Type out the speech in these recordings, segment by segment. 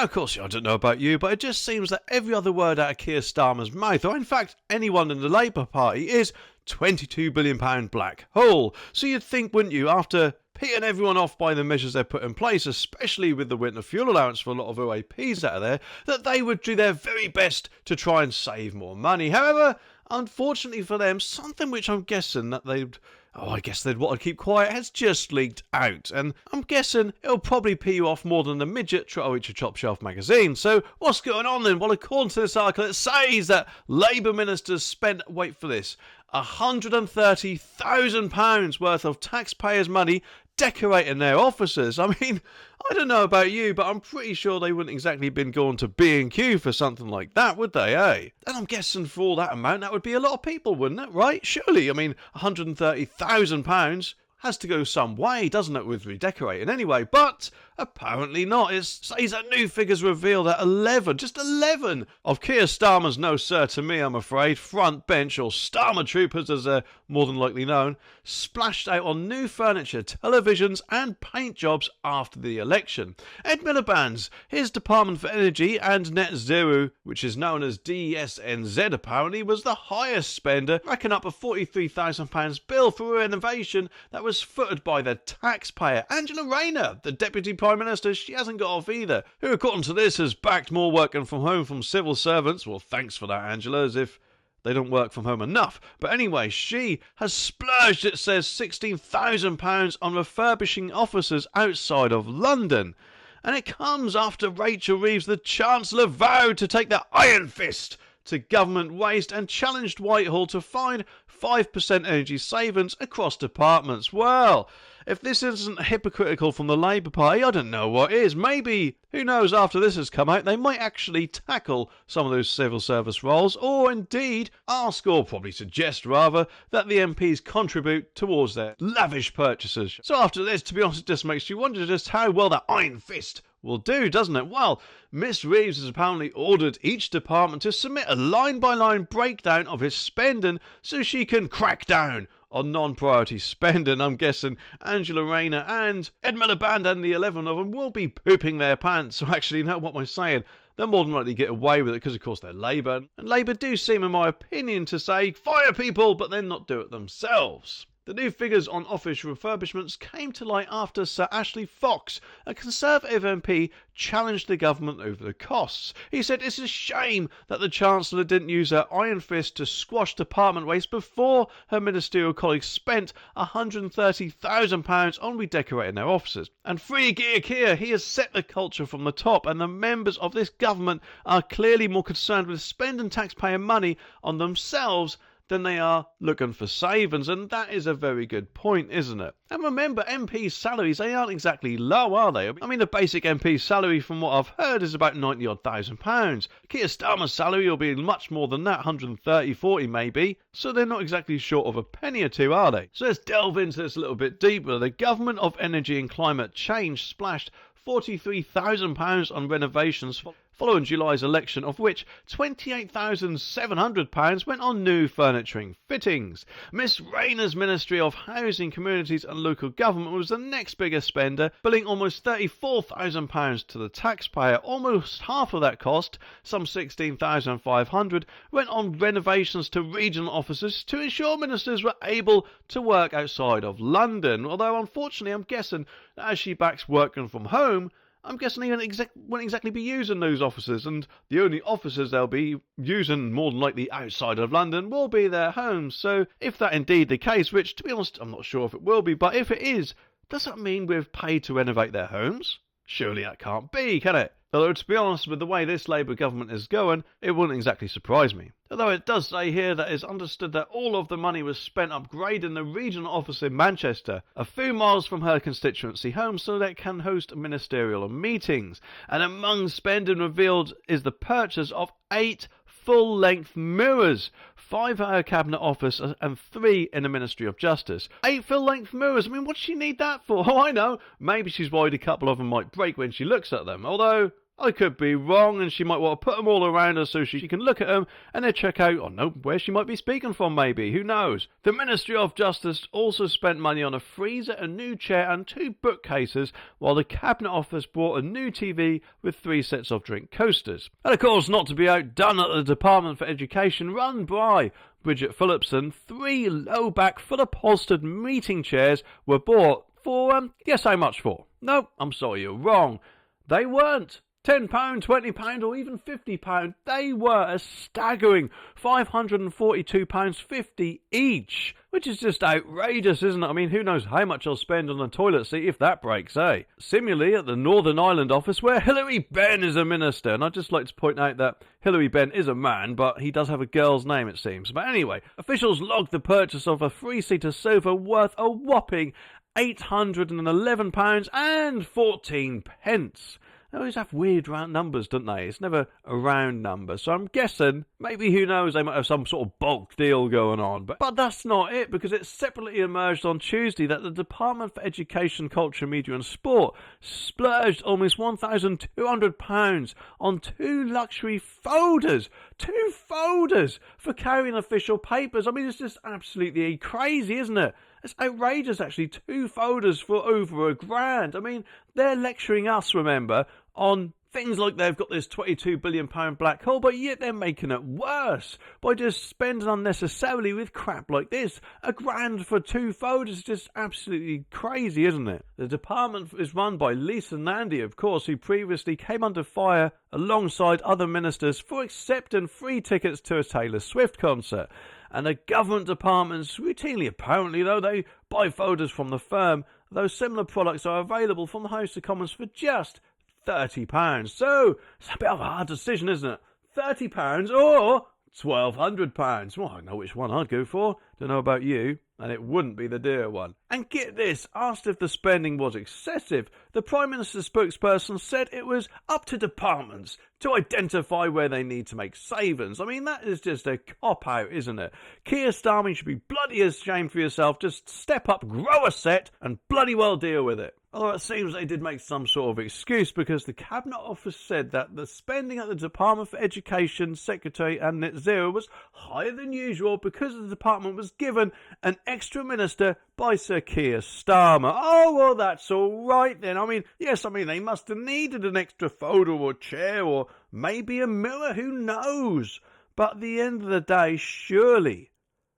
Now, of course, I don't know about you, but it just seems that every other word out of Keir Starmer's mouth, or in fact anyone in the Labour Party, is £22 billion black hole. So you'd think, wouldn't you, after pitting everyone off by the measures they put in place, especially with the winter fuel allowance for a lot of OAPs out of there, that they would do their very best to try and save more money. However, unfortunately for them, something which I'm guessing that they'd want to keep quiet has just leaked out, and I'm guessing it'll probably pee you off more than the midget try to reach a top shelf magazine. So what's going on then? Well, according to this article, it says that Labour ministers spent, wait for this, £130,000 worth of taxpayers' money decorating their offices. I mean, I don't know about you, but I'm pretty sure they wouldn't exactly been going to B&Q for something like that, would they, eh? And I'm guessing for all that amount, that would be a lot of people, wouldn't it, right? Surely, I mean, £130,000 has to go some way, doesn't it, with redecorating anyway, but apparently not. It says that new figures reveal that 11 of Keir Starmer's no sir to me, I'm afraid, front bench, or Starmer troopers as they're more than likely known, splashed out on new furniture, televisions and paint jobs after the election. Ed Miliband's, his Department for Energy and Net Zero, which is known as DSNZ apparently, was the highest spender, racking up a £43,000 bill for a renovation that was footed by the taxpayer. Angela Rayner, the Deputy Prime Minister, she hasn't got off either, who according to this has backed more working from home from civil servants. Well, thanks for that, Angela, as if they don't work from home enough. But anyway, she has splurged, it says, £16,000 on refurbishing offices outside of London. And it comes after Rachel Reeves, the Chancellor, vowed to take the iron fist to government waste and challenged Whitehall to find 5% energy savings across departments. Well, if this isn't hypocritical from the Labour Party, I don't know what is. Maybe, who knows, after this has come out, they might actually tackle some of those civil service roles, or indeed ask, or probably suggest rather, that the MPs contribute towards their lavish purchases. So after this, to be honest, it just makes you wonder just how well that iron fist will do, doesn't it? Well, Miss Reeves has apparently ordered each department to submit a line-by-line breakdown of its spending so she can crack down on non-priority spending. I'm guessing Angela Rayner and Ed Miliband and the 11 of them will be pooping their pants. So actually, no, what am I saying? They'll more than likely get away with it because, of course, they're Labour. And Labour do seem, in my opinion, to say, fire people, but then not do it themselves. The new figures on office refurbishments came to light after Sir Ashley Fox, a Conservative MP, challenged the government over the costs. He said it's a shame that the Chancellor didn't use her iron fist to squash department waste before her ministerial colleagues spent £130,000 on redecorating their offices. And free Gear Keir, he has set the culture from the top, and the members of this government are clearly more concerned with spending taxpayer money on themselves than they are looking for savings, and that is a very good point, isn't it? And remember, MPs' salaries, they aren't exactly low, are they? I mean, the basic MP salary, from what I've heard, is about £90,000. Keir Starmer's salary will be much more than that, 130, 40 maybe, so they're not exactly short of a penny or two, are they? So let's delve into this a little bit deeper. The Government of Energy and Climate Change splashed £43,000 on renovations following July's election, of which £28,700 went on new furniture and fittings. Miss Rayner's Ministry of Housing, Communities and Local Government was the next biggest spender, billing almost £34,000 to the taxpayer. Almost half of that cost, some £16,500, went on renovations to regional offices to ensure ministers were able to work outside of London. Although, unfortunately, I'm guessing that as she backs working from home, I'm guessing they won't exactly be using those offices, and the only offices they'll be using, more than likely outside of London, will be their homes. So if that indeed the case, which to be honest I'm not sure if it will be, but if it is, does that mean we've paid to renovate their homes? Surely that can't be, can it? Although, to be honest, with the way this Labour government is going, it wouldn't exactly surprise me. Although it does say here that it's understood that all of the money was spent upgrading the regional office in Manchester, a few miles from her constituency home, so that it can host ministerial meetings. And among spending revealed is the purchase of 8 full-length mirrors, 5 at her cabinet office and 3 in the Ministry of Justice. 8 full-length mirrors, I mean, what does she need that for? Oh, I know, maybe she's worried a couple of them might break when she looks at them, although I could be wrong, and she might want to put them all around her so she can look at them and then check out, where she might be speaking from maybe, who knows. The Ministry of Justice also spent money on a freezer, a new chair and 2 bookcases, while the Cabinet Office bought a new TV with 3 sets of drink coasters. And of course, not to be outdone at the Department for Education, run by Bridget Phillipson, 3 low-back, full-upholstered meeting chairs were bought for, guess how much for? No, I'm sorry, you're wrong. They weren't £10, £20 or even £50. They were a staggering £542.50 each, which is just outrageous, isn't it? I mean, who knows how much I'll spend on a toilet seat if that breaks, eh? Similarly, at the Northern Ireland office, where Hilary Benn is a minister, and I'd just like to point out that Hilary Benn is a man, but he does have a girl's name, it seems. But anyway, officials logged the purchase of a 3-seater sofa worth a whopping £811.14. They always have weird round numbers, don't they? It's never a round number. So I'm guessing, maybe, who knows, they might have some sort of bulk deal going on. But that's not it, because it separately emerged on Tuesday that the Department for Education, Culture, Media and Sport splurged almost £1,200 on 2 luxury folders. 2 folders for carrying official papers. I mean, it's just absolutely crazy, isn't it? It's outrageous, actually. 2 folders for over £1,000. I mean, they're lecturing us, remember, on things like they've got this £22 billion black hole, but yet they're making it worse by just spending unnecessarily with crap like this. £1,000 for 2 folders is just absolutely crazy, isn't it? The department is run by Lisa Nandy, of course, who previously came under fire alongside other ministers for accepting free tickets to a Taylor Swift concert. And the government departments routinely, apparently, though, they buy folders from the firm, though similar products are available from the House of Commons for just £30. So, it's a bit of a hard decision, isn't it? £30 or £1,200. Well, I know which one I'd go for. Don't know about you. And it wouldn't be the dear one. And get this, asked if the spending was excessive, the Prime Minister's spokesperson said it was up to departments to identify where they need to make savings. I mean, that is just a cop-out, isn't it? Keir Starmer should be bloody ashamed for yourself. Just step up, grow a set, and bloody well deal with it. Although it seems they did make some sort of excuse, because the Cabinet Office said that the spending at the Department for Education, Secretary and Net Zero was higher than usual because the department was given an extra minister by Sir Keir Starmer. Oh, well, that's all right then. I mean, they must have needed an extra folder or chair or maybe a mirror, who knows? But at the end of the day, surely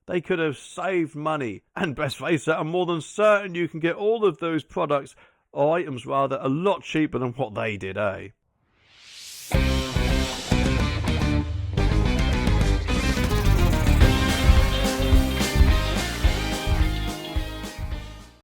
they could have saved money. And best face it, I'm more than certain you can get all of those products, or items rather, a lot cheaper than what they did, eh?